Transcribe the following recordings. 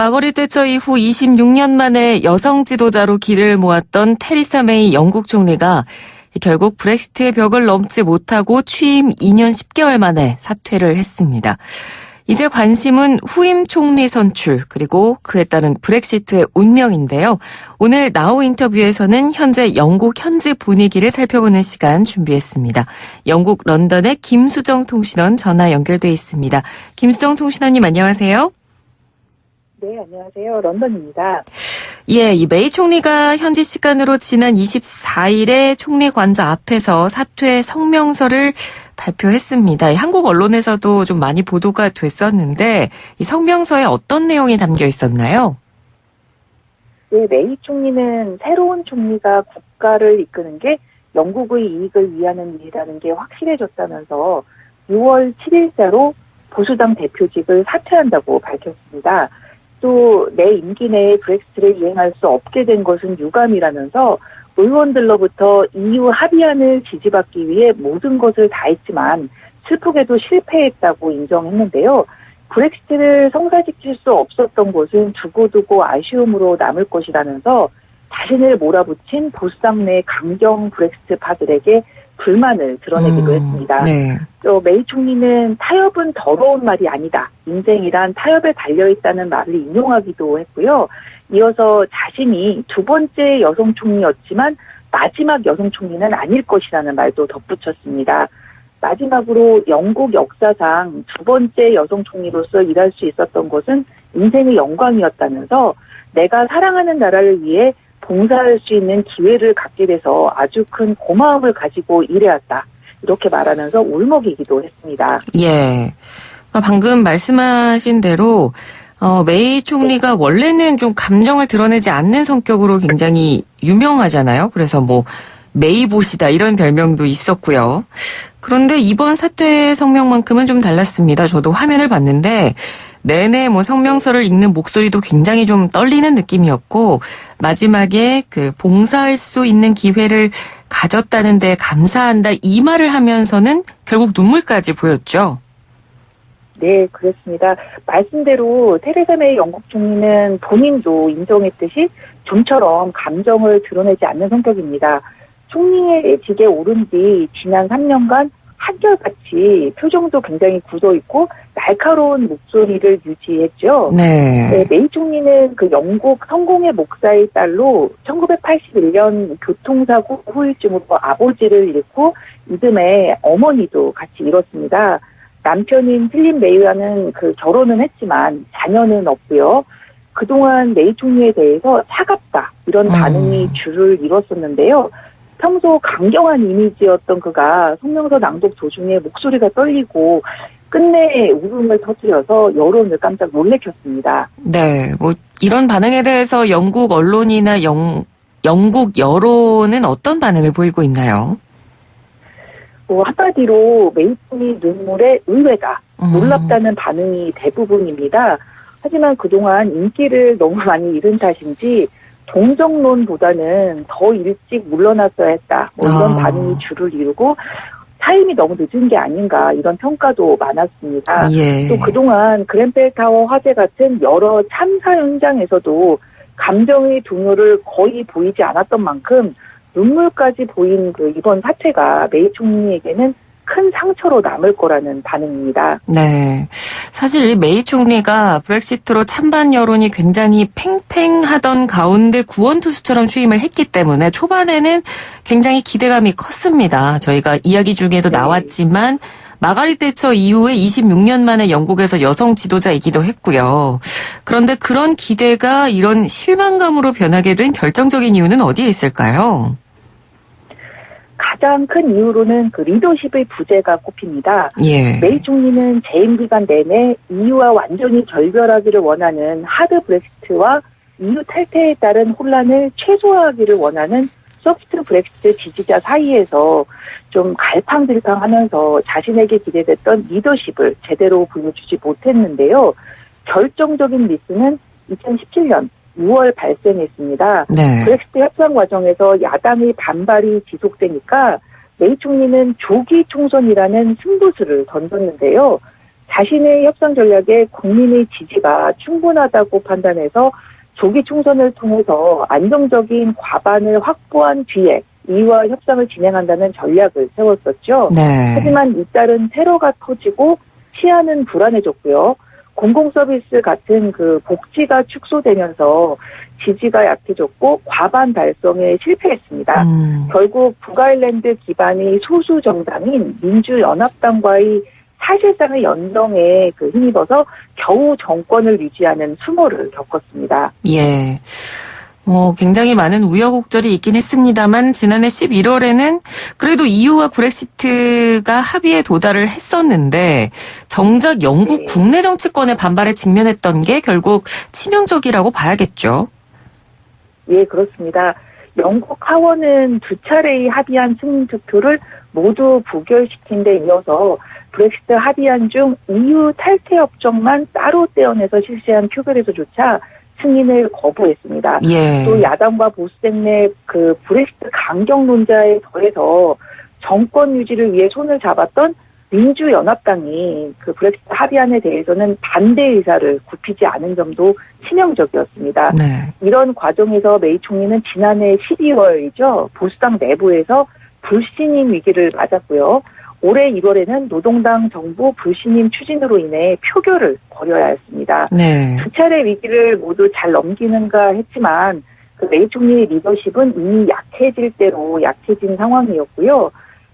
마거릿 대처 이후 26년 만에 여성 지도자로 길을 모았던 테리사 메이 영국 총리가 결국 브렉시트의 벽을 넘지 못하고 취임 2년 10개월 만에 사퇴를 했습니다. 이제 관심은 후임 총리 선출 그리고 그에 따른 브렉시트의 운명인데요. 오늘 나우 인터뷰에서는 현재 영국 현지 분위기를 살펴보는 시간 준비했습니다. 영국 런던의 김수정 통신원 전화 연결돼 있습니다. 김수정 통신원님 안녕하세요. 네, 안녕하세요. 런던입니다. 예, 이 메이 총리가 현지 시간으로 지난 24일에 총리 관저 앞에서 사퇴 성명서를 발표했습니다. 한국 언론에서도 좀 많이 보도가 됐었는데 이 성명서에 어떤 내용이 담겨 있었나요? 네, 메이 총리는 새로운 총리가 국가를 이끄는 게 영국의 이익을 위하는 일이라는 게 확실해졌다면서 6월 7일자로 보수당 대표직을 사퇴한다고 밝혔습니다. 또 내 임기 내에 브렉시트를 이행할 수 없게 된 것은 유감이라면서 의원들로부터 EU 합의안을 지지받기 위해 모든 것을 다했지만 슬프게도 실패했다고 인정했는데요. 브렉시트를 성사시킬 수 없었던 것은 두고두고 아쉬움으로 남을 것이라면서 자신을 몰아붙인 보수당 내 강경 브렉시트파들에게 불만을 드러내기도 했습니다. 네. 또 메이 총리는 타협은 더러운 말이 아니다. 인생이란 타협에 달려있다는 말을 인용하기도 했고요. 이어서 자신이 두 번째 여성 총리였지만 마지막 여성 총리는 아닐 것이라는 말도 덧붙였습니다. 마지막으로 영국 역사상 두 번째 여성 총리로서 일할 수 있었던 것은 인생의 영광이었다면서 내가 사랑하는 나라를 위해 봉사할 수 있는 기회를 갖게 돼서 아주 큰 고마움을 가지고 일해왔다. 이렇게 말하면서 울먹이기도 했습니다. 예. 방금 말씀하신 대로 메이 총리가 원래는 좀 감정을 드러내지 않는 성격으로 굉장히 유명하잖아요. 그래서 뭐 메이봇이다 이런 별명도 있었고요. 그런데 이번 사퇴 성명만큼은 좀 달랐습니다. 저도 화면을 봤는데 내내 뭐 성명서를 읽는 목소리도 굉장히 좀 떨리는 느낌이었고 마지막에 그 봉사할 수 있는 기회를 가졌다는 데 감사한다 이 말을 하면서는 결국 눈물까지 보였죠. 네, 그렇습니다. 말씀대로 테레사 메이 영국 총리는 본인도 인정했듯이 좀처럼 감정을 드러내지 않는 성격입니다. 총리직에 오른 뒤 지난 3년간 한결같이 표정도 굉장히 굳어있고 날카로운 목소리를 유지했죠. 네. 메이 총리는 그 영국 성공의 목사의 딸로 1981년 교통사고 후유증으로 아버지를 잃고 이듬해 어머니도 같이 잃었습니다. 남편인 필립 메이와는 그 결혼은 했지만 자녀는 없고요. 그동안 메이 총리에 대해서 차갑다 이런 반응이 줄을 이뤘었는데요. 평소 강경한 이미지였던 그가 성명서 낭독 도중에 목소리가 떨리고 끝내 울음을 터뜨려서 여론을 깜짝 놀래켰습니다. 네, 뭐 이런 반응에 대해서 영국 언론이나 영국 여론은 어떤 반응을 보이고 있나요? 한마디로 메이 총리 눈물에 의외다, 놀랍다는 반응이 대부분입니다. 하지만 그동안 인기를 너무 많이 잃은 탓인지 동정론보다는 더 일찍 물러났어야 했다. 이런 반응이 줄을 이루고 타임이 너무 늦은 게 아닌가 이런 평가도 많았습니다. 예. 또 그동안 그랜펠 타워 화재 같은 여러 참사 현장에서도 감정의 동요를 거의 보이지 않았던 만큼 눈물까지 보인 그 이번 사태가 메이 총리에게는 큰 상처로 남을 거라는 반응입니다. 네. 사실 메이 총리가 브렉시트로 찬반 여론이 굉장히 팽팽하던 가운데 구원투수처럼 취임을 했기 때문에 초반에는 굉장히 기대감이 컸습니다. 저희가 이야기 중에도 나왔지만 마거릿 대처 이후에 26년 만에 영국에서 여성 지도자이기도 했고요. 그런데 그런 기대가 이런 실망감으로 변하게 된 결정적인 이유는 어디에 있을까요? 가장 큰 이유로는 그 리더십의 부재가 꼽힙니다. 예. 메이 총리는 재임 기간 내내 EU와 완전히 결별하기를 원하는 하드 브렉시트와 EU 탈퇴에 따른 혼란을 최소화하기를 원하는 소프트 브렉시트 지지자 사이에서 좀 갈팡질팡하면서 자신에게 기대됐던 리더십을 제대로 보여주지 못했는데요. 결정적인 미스는 2017년 6월 발생했습니다. 네. 브렉시트 협상 과정에서 야당의 반발이 지속되니까 메이 총리는 조기 총선이라는 승부수를 던졌는데요. 자신의 협상 전략에 국민의 지지가 충분하다고 판단해서 조기 총선을 통해서 안정적인 과반을 확보한 뒤에 이와 협상을 진행한다는 전략을 세웠었죠. 네. 하지만 잇따른 테러가 터지고 치안은 불안해졌고요. 공공서비스 같은 그 복지가 축소되면서 지지가 약해졌고 과반 달성에 실패했습니다. 결국 북아일랜드 기반의 소수 정당인 민주연합당과의 사실상의 연정에 힘입어서 겨우 정권을 유지하는 수모를 겪었습니다. 예. 굉장히 많은 우여곡절이 있긴 했습니다만 지난해 11월에는 그래도 EU와 브렉시트가 합의에 도달을 했었는데 정작 영국 국내 정치권의 반발에 직면했던 게 결국 치명적이라고 봐야겠죠. 예, 그렇습니다. 영국 하원은 두 차례의 합의안 승인 투표를 모두 부결시킨 데 이어서 브렉시트 합의안 중 EU 탈퇴 협정만 따로 떼어내서 실시한 표결에서조차 승인을 거부했습니다. 예. 또 야당과 보수당 내 브렉시트 강경론자에 더해서 정권 유지를 위해 손을 잡았던 민주연합당이 브렉시트 합의안에 대해서는 반대 의사를 굽히지 않은 점도 치명적이었습니다. 네. 이런 과정에서 메이 총리는 지난해 12월이죠. 보수당 내부에서 불신임 위기를 맞았고요. 올해 1월에는 노동당 정부 불신임 추진으로 인해 표결을 벌여야 했습니다. 네. 두 차례 위기를 모두 잘 넘기는가 했지만 메이 총리의 리더십은 이미 약해질 대로 약해진 상황이었고요.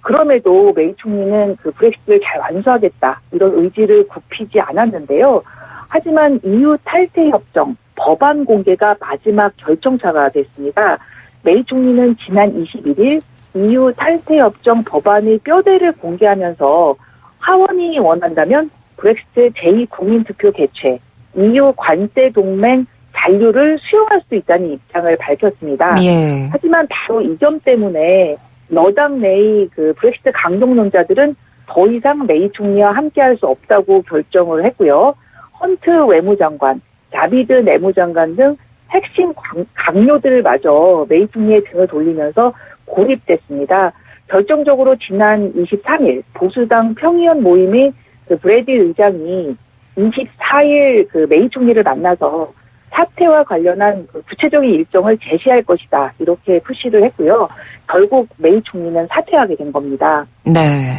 그럼에도 메이 총리는 브렉시트를 잘 완수하겠다 이런 의지를 굽히지 않았는데요. 하지만 EU 탈퇴 협정 법안 공개가 마지막 결정차가 됐습니다. 메이 총리는 지난 21일 EU 탈퇴 협정 법안의 뼈대를 공개하면서 하원이 원한다면 브렉시트 제2국민투표 개최, EU 관세 동맹 잔류를 수용할 수 있다는 입장을 밝혔습니다. 예. 하지만 바로 이 점 때문에 여당 내의 브렉시트 강경론자들은 더 이상 메이 총리와 함께할 수 없다고 결정을 했고요. 헌트 외무장관, 다비드 내무장관 등 핵심 강요들마저 메이 총리의 등을 돌리면서 고립됐습니다. 결정적으로 지난 23일 보수당 평의원 모임의 브래디 의장이 24일 메이 총리를 만나서 사태와 관련한 구체적인 일정을 제시할 것이다. 이렇게 푸시를 했고요. 결국 메이 총리는 사퇴하게 된 겁니다. 네.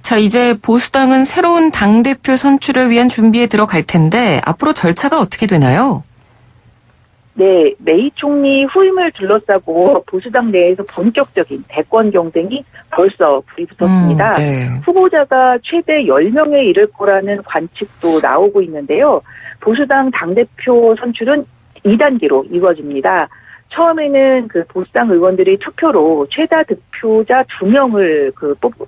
자, 이제 보수당은 새로운 당대표 선출을 위한 준비에 들어갈 텐데 앞으로 절차가 어떻게 되나요? 네, 메이 총리 후임을 둘러싸고 보수당 내에서 본격적인 대권 경쟁이 벌써 불이 붙었습니다. 네. 후보자가 최대 10명에 이를 거라는 관측도 나오고 있는데요. 보수당 당대표 선출은 2단계로 이루어집니다. 처음에는 보수당 의원들이 투표로 최다 득표자 2명을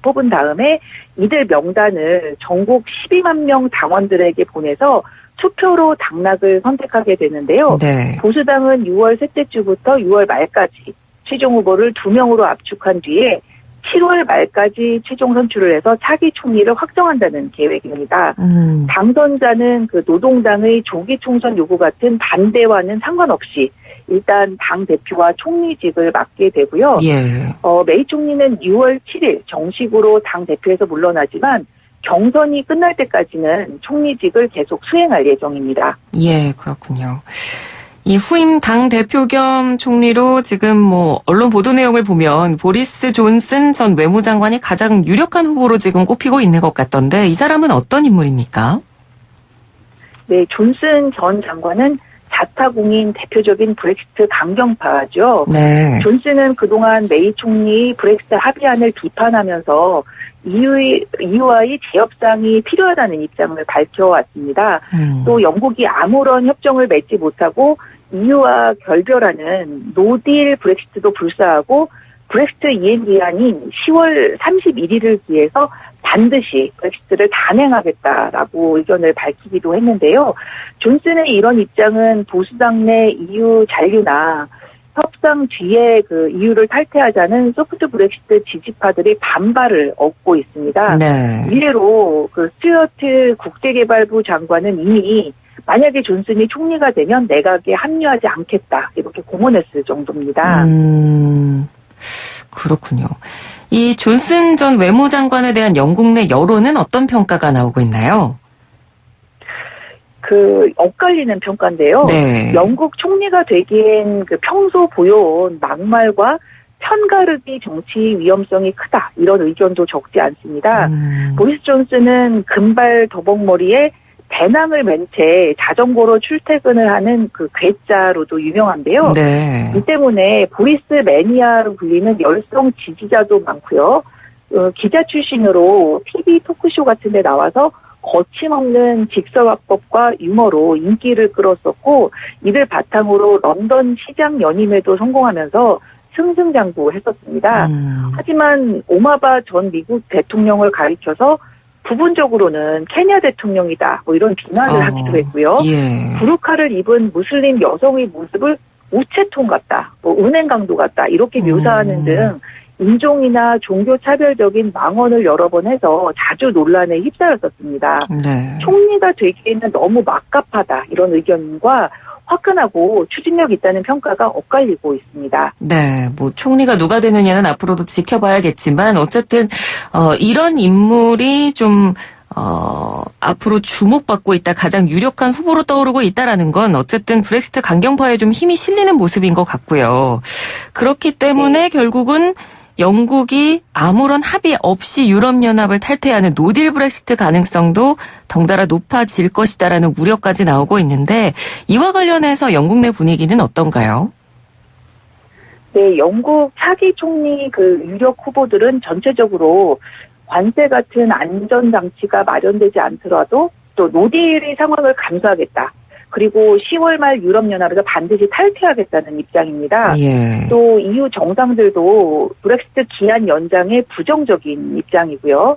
뽑은 다음에 이들 명단을 전국 12만 명 당원들에게 보내서 투표로 당락을 선택하게 되는데요. 네. 보수당은 6월 셋째 주부터 6월 말까지 최종 후보를 2명으로 압축한 뒤에 7월 말까지 최종 선출을 해서 차기 총리를 확정한다는 계획입니다. 당선자는 노동당의 조기 총선 요구 같은 반대와는 상관없이 일단 당 대표와 총리직을 맡게 되고요. 예. 메이 총리는 6월 7일 정식으로 당 대표에서 물러나지만 경선이 끝날 때까지는 총리직을 계속 수행할 예정입니다. 예, 그렇군요. 이 후임 당 대표 겸 총리로 지금 언론 보도 내용을 보면 보리스 존슨 전 외무장관이 가장 유력한 후보로 지금 꼽히고 있는 것 같던데 이 사람은 어떤 인물입니까? 네, 존슨 전 장관은 자타공인 대표적인 브렉시트 강경파죠. 네. 존슨은 그동안 메이 총리 브렉시트 합의안을 비판하면서 EU와의 재협상이 필요하다는 입장을 밝혀왔습니다. 또 영국이 아무런 협정을 맺지 못하고 EU와 결별하는 노딜 브렉시트도 불사하고 브렉시트 이행 기한인 10월 31일을 기해서 반드시 브렉시트를 단행하겠다라고 의견을 밝히기도 했는데요. 존슨의 이런 입장은 보수당 내 EU 잔류나 협상 뒤에 EU를 탈퇴하자는 소프트 브렉시트 지지파들의 반발을 얻고 있습니다. 네. 이래로 스튜어트 국제개발부 장관은 이미 만약에 존슨이 총리가 되면 내각에 합류하지 않겠다 이렇게 공언했을 정도입니다. 그렇군요. 이 존슨 전 외무장관에 대한 영국 내 여론은 어떤 평가가 나오고 있나요? 엇갈리는 평가인데요. 네. 영국 총리가 되기엔 평소 보여온 막말과 편가르기 정치 위험성이 크다. 이런 의견도 적지 않습니다. 보리스 존슨은 금발 더벅머리에 배낭을 맨 채 자전거로 출퇴근을 하는 괴짜로도 유명한데요. 네. 이 때문에 보리스 매니아로 불리는 열성 지지자도 많고요. 기자 출신으로 TV 토크쇼 같은 데 나와서 거침없는 직설화법과 유머로 인기를 끌었었고, 이를 바탕으로 런던 시장 연임에도 성공하면서 승승장구했었습니다. 하지만 오마바 전 미국 대통령을 가리켜서 부분적으로는 케냐 대통령이다, 이런 비난을 하기도 했고요. 예. 부르카를 입은 무슬림 여성의 모습을 우체통 같다, 은행 강도 같다, 이렇게 묘사하는 등 인종이나 종교 차별적인 망언을 여러 번 해서 자주 논란에 휩싸였었습니다. 네. 총리가 되기에는 너무 막갑하다, 이런 의견과 화끈하고 추진력 있다는 평가가 엇갈리고 있습니다. 네, 총리가 누가 되느냐는 앞으로도 지켜봐야겠지만 어쨌든 이런 인물이 좀 앞으로 주목받고 있다, 가장 유력한 후보로 떠오르고 있다라는 건 어쨌든 브렉시트 강경파에 좀 힘이 실리는 모습인 것 같고요. 그렇기 때문에 결국은 영국이 아무런 합의 없이 유럽연합을 탈퇴하는 노딜 브렉시트 가능성도 덩달아 높아질 것이다라는 우려까지 나오고 있는데, 이와 관련해서 영국 내 분위기는 어떤가요? 네, 영국 차기 총리 유력 후보들은 전체적으로 관세 같은 안전장치가 마련되지 않더라도 또 노딜의 상황을 감수하겠다. 그리고 10월 말 유럽연합에서 반드시 탈퇴하겠다는 입장입니다. 예. 또 EU 정상들도 브렉시트 기한 연장에 부정적인 입장이고요.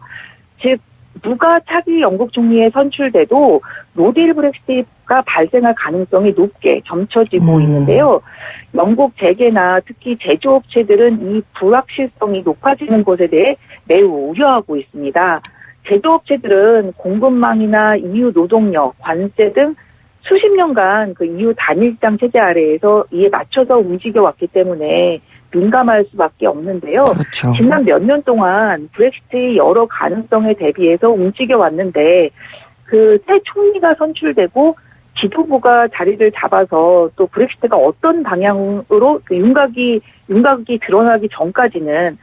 즉 누가 차기 영국 총리에 선출돼도 노딜 브렉시트가 발생할 가능성이 높게 점쳐지고 있는데요. 영국 재계나 특히 제조업체들은 이 불확실성이 높아지는 것에 대해 매우 우려하고 있습니다. 제조업체들은 공급망이나 EU 노동력, 관세 등 수십 년간 EU 단일장 체제 아래에서 이에 맞춰서 움직여왔기 때문에 민감할 수밖에 없는데요. 그렇죠. 지난 몇 년 동안 브렉시트의 여러 가능성에 대비해서 움직여왔는데 새 총리가 선출되고 지도부가 자리를 잡아서 또 브렉시트가 어떤 방향으로 윤곽이 드러나기 전까지는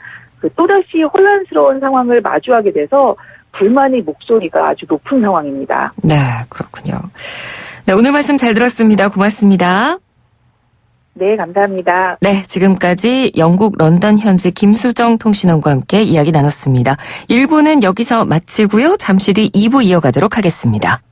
또다시 혼란스러운 상황을 마주하게 돼서 불만의 목소리가 아주 높은 상황입니다. 네, 그렇군요. 네, 오늘 말씀 잘 들었습니다. 고맙습니다. 네, 감사합니다. 네, 지금까지 영국 런던 현지 김수정 통신원과 함께 이야기 나눴습니다. 1부는 여기서 마치고요. 잠시 뒤 2부 이어가도록 하겠습니다.